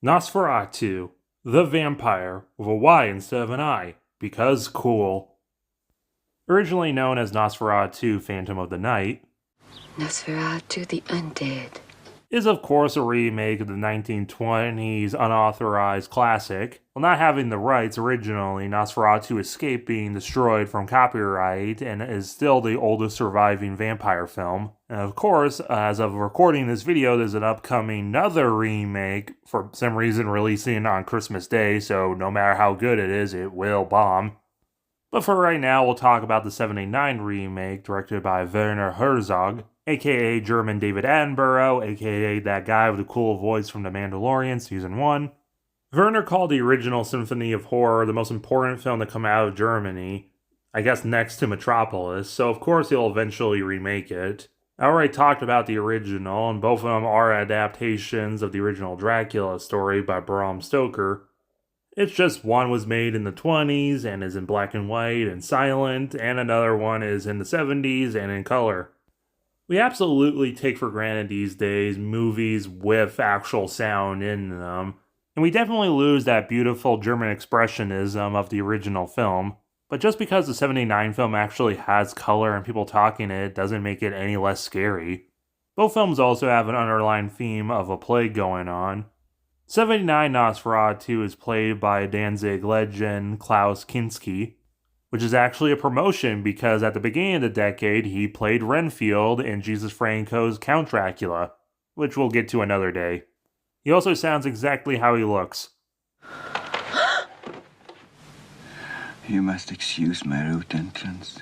Nosferatu The Vampyre with a Y instead of an I, because cool. Originally known as Nosferatu Phantom of the Night, Nosferatu the Undead is of course a remake of the 1920s unauthorized classic. While not having the rights originally, Nosferatu escaped being destroyed from copyright and is still the oldest surviving vampire film. And of course, as of recording this video, there's an upcoming another remake, for some reason releasing on Christmas Day, so no matter how good it is, it will bomb. But for right now, we'll talk about the 79 remake directed by Werner Herzog, aka German David Attenborough, aka that guy with the cool voice from The Mandalorian Season 1. Werner called the original Symphony of Horror the most important film to come out of Germany, I guess next to Metropolis, so of course he'll eventually remake it. I already talked about the original, and both of them are adaptations of the original Dracula story by Bram Stoker. It's just one was made in the 20s and is in black and white and silent, and another one is in the 70s and in color. We absolutely take for granted these days movies with actual sound in them, and we definitely lose that beautiful German expressionism of the original film. But just because the 79 film actually has color and people talking it doesn't make it any less scary. Both films also have an underlying theme of a plague going on. 79 Nosferatu is played by Danzig legend Klaus Kinski, which is actually a promotion because at the beginning of the decade he played Renfield in Jesus Franco's Count Dracula, which we'll get to another day. He also sounds exactly how he looks. You must excuse my rude entrance.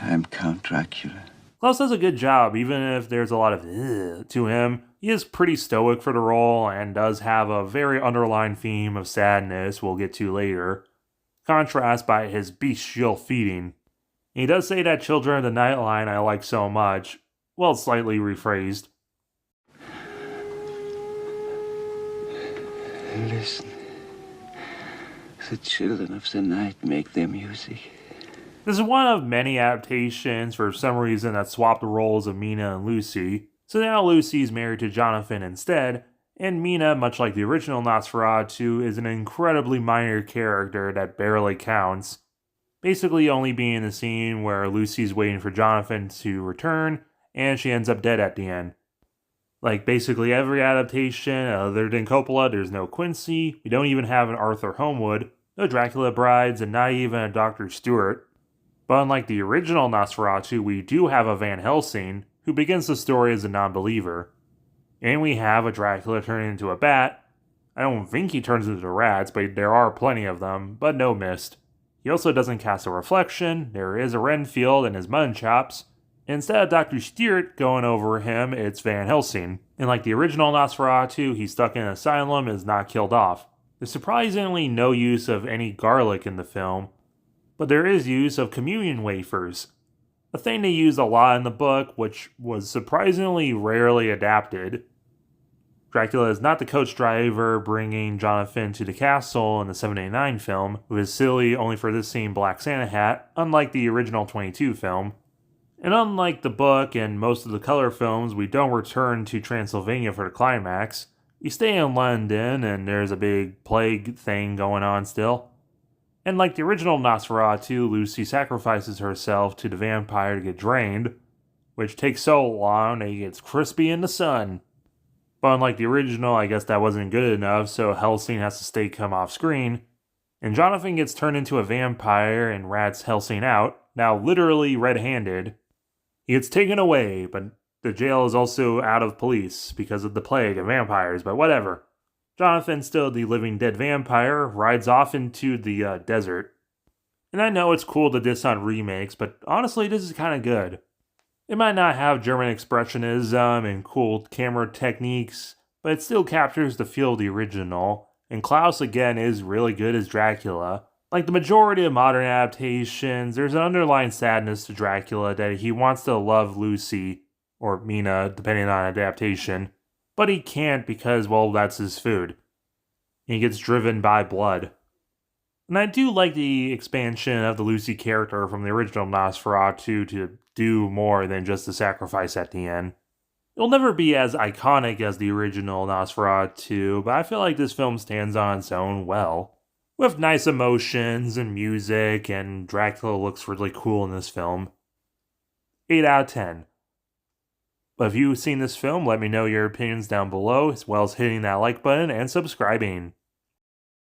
I'm Count Dracula. Klaus does a good job, even if there's a lot of to him. He is pretty stoic for the role and does have a very underlying theme of sadness we'll get to later, contrast by his bestial feeding. And he does say that Children of the Night line I like so much, well, slightly rephrased. Listen. The children of the night make their music. This is one of many adaptations for some reason that swapped the roles of Mina and Lucy. So now Lucy's married to Jonathan instead, and Mina, much like the original Nosferatu, is an incredibly minor character that barely counts, basically only being in the scene where Lucy's waiting for Jonathan to return, and she ends up dead at the end. Like basically every adaptation, other than Coppola, there's no Quincy, we don't even have an Arthur Homewood, no Dracula brides, and not even a Dr. Stewart. But unlike the original Nosferatu, we do have a Van Helsing, who begins the story as a non-believer. And we have a Dracula turning into a bat. I don't think he turns into rats, but there are plenty of them, but no mist. He also doesn't cast a reflection, there is a Renfield and his mutton chops. Instead of Dr. Stewart going over him, it's Van Helsing. And like the original Nosferatu, he's stuck in an asylum and is not killed off. There's surprisingly no use of any garlic in the film, but there is use of communion wafers, a thing they used a lot in the book, which was surprisingly rarely adapted. Dracula is not the coach driver bringing Jonathan to the castle in the 789 film, with his silly, only for this scene, black Santa hat, unlike the original 22 film. And unlike the book and most of the color films, we don't return to Transylvania for the climax. We stay in London, and there's a big plague thing going on still. And like the original Nosferatu, Lucy sacrifices herself to the vampire to get drained, which takes so long that he gets crispy in the sun. But unlike the original, I guess that wasn't good enough, so Helsing has to stay come off screen. And Jonathan gets turned into a vampire and rats Helsing out, now literally red-handed. He gets taken away, but the jail is also out of police because of the plague and vampires, but whatever. Jonathan, still the living dead vampire, rides off into the desert. And I know it's cool to diss on remakes, but honestly this is kind of good. It might not have German expressionism and cool camera techniques, but it still captures the feel of the original, and Klaus again is really good as Dracula. Like the majority of modern adaptations, there's an underlying sadness to Dracula that he wants to love Lucy, or Mina, depending on adaptation, but he can't because, well, that's his food. He gets driven by blood. And I do like the expansion of the Lucy character from the original Nosferatu to do more than just the sacrifice at the end. It'll never be as iconic as the original Nosferatu, but I feel like this film stands on its own well. With nice emotions and music, and Dracula looks really cool in this film. 8 out of 10. But if you've seen this film, let me know your opinions down below, as well as hitting that like button and subscribing.